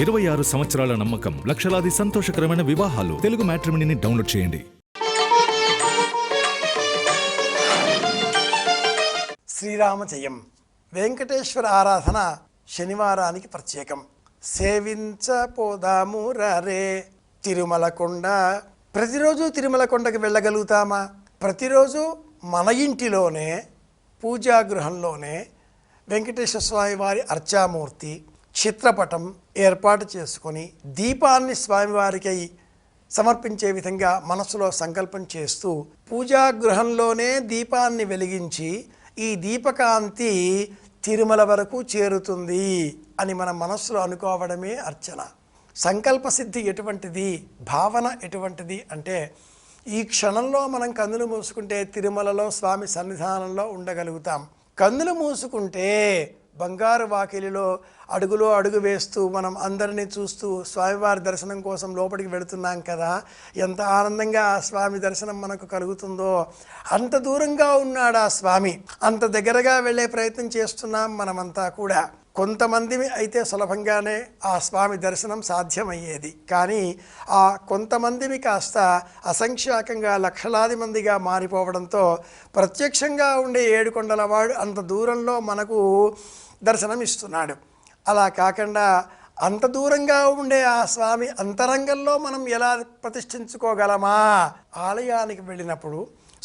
26 సంవత్సరాల నమ్మకం, లక్షలాది సంతోషకరమైన వివాహాలు. తెలుగు మ్యాట్రిమోనీని డౌన్లోడ్ చేయండి. శ్రీరామ జయం. వెంకటేశ్వర ఆరాధన శనివారానికి ప్రత్యేకం. సేవించపోదాము రే తిరుమల కొండ. ప్రతిరోజు తిరుమల కొండకి వెళ్ళగలుగుతామా? ప్రతిరోజు మన ఇంటిలోనే పూజాగృహంలోనే వెంకటేశ్వర స్వామి వారి అర్చామూర్తి చిత్రపటం ఏర్పాటు చేసుకొని దీపాన్ని స్వామివారికి సమర్పించే విధంగా మనసులో సంకల్పం చేస్తూ పూజాగృహంలోనే దీపాన్ని వెలిగించి ఈ దీపకాంతి తిరుమల వరకు చేరుతుంది అని మన మనస్సులో అనుకోవడమే అర్చన. సంకల్ప సిద్ధి ఎటువంటిది, భావన ఎటువంటిది అంటే ఈ క్షణంలో మనం కన్నులు మూసుకుంటే తిరుమలలో స్వామి సన్నిధానంలో ఉండగలుగుతాం. కన్నులు మూసుకుంటే బంగారు వాకిలిలో అడుగులో అడుగు వేస్తూ మనం అందరినీ చూస్తూ స్వామివారి దర్శనం కోసం లోపలికి వెళుతున్నాం కదా, ఎంత ఆనందంగా ఆ స్వామి దర్శనం మనకు కలుగుతుందో. అంత దూరంగా ఉన్నాడు ఆ స్వామి, అంత దగ్గరగా వెళ్ళే ప్రయత్నం చేస్తున్నాం మనమంతా కూడా. కొంతమంది అయితే సులభంగానే ఆ స్వామి దర్శనం సాధ్యమయ్యేది, కానీ ఆ కొంతమందివి కాస్త అసంఖ్యాకంగా లక్షలాది మందిగా మారిపోవడంతో ప్రత్యక్షంగా ఉండే ఏడుకొండలవాడు అంత దూరంలో మనకు దర్శనం ఇస్తున్నాడు. అలా కాకుండా అంత దూరంగా ఉండే ఆ స్వామి అంతరంగంలో మనం ఎలా ప్రతిష్ఠించుకోగలమా? ఆలయానికి వెళ్ళినప్పుడు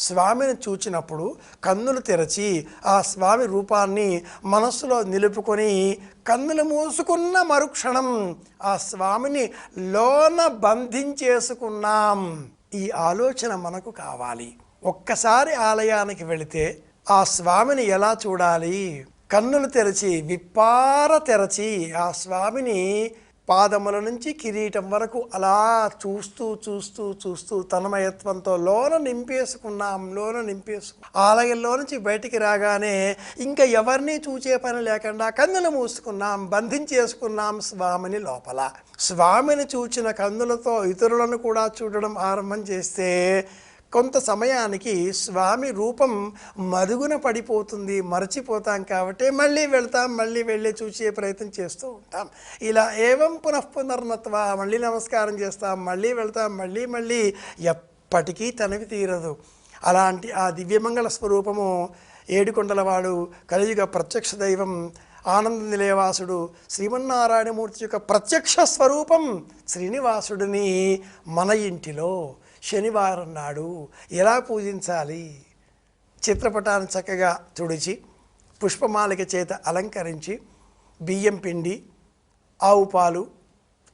స్వామిని చూచినప్పుడు కన్నులు తెరచి ఆ స్వామి రూపాన్ని మనస్సులో నిలుపుకొని కన్నులు మూసుకున్న మరుక్షణం ఆ స్వామిని లోన బంధించేసుకున్నాం. ఈ ఆలోచన మనకు కావాలి. ఒక్కసారి ఆలయానికి వెళితే ఆ స్వామిని ఎలా చూడాలి? కన్నులు తెరచి విప్పార తెరచి ఆ స్వామిని పాదముల నుంచి కిరీటం వరకు అలా చూస్తూ చూస్తూ చూస్తూ తన్మయత్వంతో లోన నింపేసుకున్నాం. ఆలయంలో నుంచి బయటికి రాగానే ఇంకా ఎవరిని చూచే పని లేకుండా కన్నులు మూసుకున్నాం, బంధించేసుకున్నాం స్వామిని లోపల. స్వామిని చూచిన కన్నులతో ఇతరులను కూడా చూడడం ఆరంభం చేస్తే కొంత సమయానికి స్వామి రూపం మరుగున పడిపోతుంది, మరచిపోతాం. కాబట్టి మళ్ళీ వెళ్తాం, మళ్ళీ వెళ్ళి చూసే ప్రయత్నం చేస్తూ ఉంటాం. ఇలా ఏవం పునఃపునర్నత్వ, మళ్ళీ నమస్కారం చేస్తాం, మళ్ళీ వెళ్తాం, మళ్ళీ ఎప్పటికీ తనివి తీరదు. అలాంటి ఆ దివ్యమంగళ స్వరూపము ఏడుకొండలవాడు, కలియుగ ప్రత్యక్ష దైవం, ఆనంద నిలయవాసుడు శ్రీమన్నారాయణమూర్తి యొక్క ప్రత్యక్ష స్వరూపం శ్రీనివాసుడిని మన ఇంటిలో శనివారం నాడు ఎలా పూజించాలి? చిత్రపటాన్ని చక్కగా తుడిచి పుష్పమాలిక చేత అలంకరించి బియ్యం పిండి, ఆవు పాలు,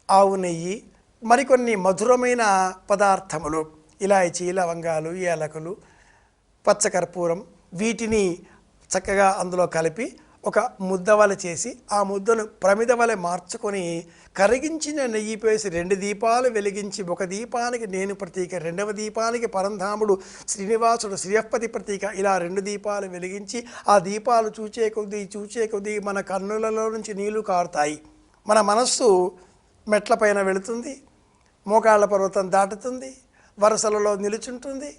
ఆవు నెయ్యి, మరికొన్ని మధురమైన పదార్థములు, ఇలాయచీ, లవంగాలు, ఏలకులు, పచ్చకర్పూరం, వీటిని చక్కగా అందులో కలిపి ఒక ముద్దవల చేసి ఆ ముద్దను ప్రమిదవలె మార్చుకొని కరిగించిన నెయ్యి పేసి 2 దీపాలు వెలిగించి, ఒక దీపానికి నేను ప్రతీక, రెండవ దీపానికి పరంధాముడు శ్రీనివాసుడు శ్రీయపతి ప్రతీక, ఇలా 2 దీపాలు వెలిగించి ఆ దీపాలు చూచే కొద్దీ మన కన్నులలో నుంచి నీళ్లు కారుతాయి. మన మనస్సు మెట్లపైన వెళుతుంది, మోకాళ్ళ పర్వతం దాటుతుంది, వరసలలో నిలుచుంటుంది,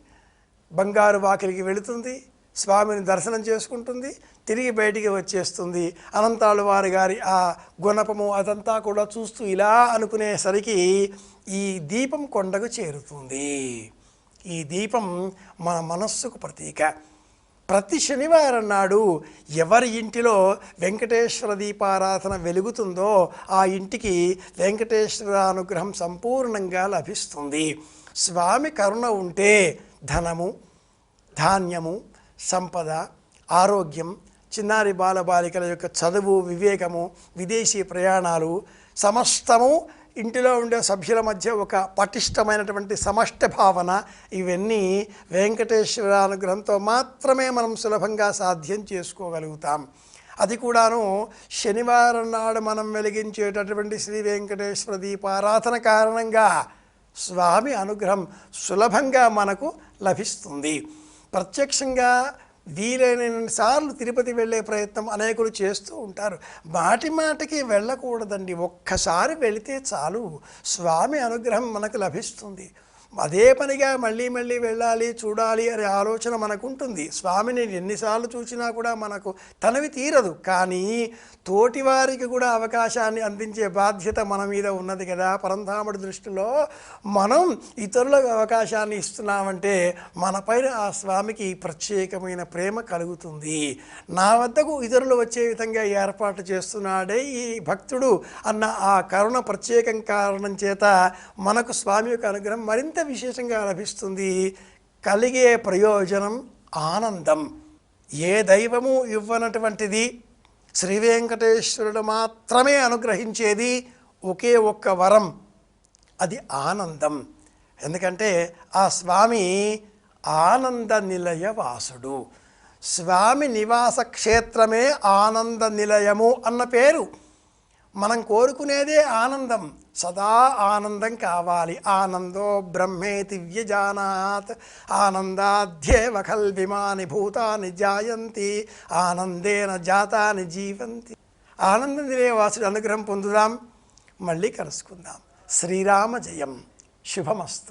బంగారు వాకిలికి వెళుతుంది, స్వామిని దర్శనం చేసుకుంటుంది, తిరిగి బయటికి వచ్చేస్తుంది. అనంతాళు వారి గారి ఆ గుణపము అదంతా కూడా చూస్తూ ఇలా అనుకునేసరికి ఈ దీపం కొండకు చేరుతుంది. ఈ దీపం మన మనస్సుకు ప్రతీక. ప్రతి శనివారం నాడు ఎవరి ఇంటిలో వెంకటేశ్వర దీపారాధన వెలుగుతుందో ఆ ఇంటికి వెంకటేశ్వర అనుగ్రహం సంపూర్ణంగా లభిస్తుంది. స్వామి కరుణ ఉంటే ధనము, ధాన్యము, సంపద, ఆరోగ్యం, చిన్నారి బాలబాలికల యొక్క చదువు, వివేకము, విదేశీ ప్రయాణాలు, సమస్తము ఇంటిలో ఉండే సభ్యుల మధ్య ఒక పటిష్టమైనటువంటి సమష్టి భావన, ఇవన్నీ వెంకటేశ్వర అనుగ్రహంతో మాత్రమే మనం సులభంగా సాధ్యం చేసుకోగలుగుతాం. అది కూడాను శనివారం నాడు మనం వెలిగించేటటువంటి శ్రీ వెంకటేశ్వర దీపారాధన కారణంగా స్వామి అనుగ్రహం సులభంగా మనకు లభిస్తుంది. ప్రత్యక్షంగా వీలైనన్ని సార్లు తిరుపతి వెళ్ళే ప్రయత్నం అనేకులు చేస్తూ ఉంటారు. మాటికి వెళ్ళకూడదండి. ఒక్కసారి వెళితే చాలు, స్వామి అనుగ్రహం మనకు లభిస్తుంది. అదే పనిగా మళ్ళీ మళ్ళీ వెళ్ళాలి చూడాలి అనే ఆలోచన మనకు ఉంటుంది. స్వామిని ఎన్నిసార్లు చూసినా కూడా మనకు తనవి తీరదు. కానీ తోటివారికి కూడా అవకాశాన్ని అందించే బాధ్యత మన మీద ఉన్నది కదా. పరంధాముడి దృష్టిలో మనం ఇతరులకు అవకాశాన్ని ఇస్తున్నామంటే మనపైన ఆ స్వామికి ప్రత్యేకమైన ప్రేమ కలుగుతుంది. నా వద్దకు ఇతరులు వచ్చే విధంగా ఏర్పాటు చేస్తున్నాడే ఈ భక్తుడు అన్న ఆ కరుణ ప్రత్యేకం కారణం చేత మనకు స్వామి యొక్క అనుగ్రహం మరింత విశేషంగా లభిస్తుంది. కలిగే ప్రయోజనం ఆనందం. ఏ దైవము ఇవ్వనటువంటిది, శ్రీ వెంకటేశ్వరుడు మాత్రమే అనుగ్రహించేది ఒకే ఒక్క వరం, అది ఆనందం. ఎందుకంటే ఆ స్వామి ఆనంద నిలయ వాసుడు. స్వామి నివాస క్షేత్రమే ఆనంద నిలయము అన్న పేరు. మనం కోరుకునేదే ఆనందం, సదా ఆనందం కావాలి. ఆనందో బ్రహ్మేతి వ్యజానాత్ ఆనందాధ్యేవ ఖల్విమాని భూతాని జాయంతి ఆనందేన జాతాని జీవంతి. ఆనందం నిలయవాసుడి అనుగ్రహం పొందుదాం. మళ్ళీ కలుసుకుందాం. శ్రీరామ జయం. శుభమస్తు.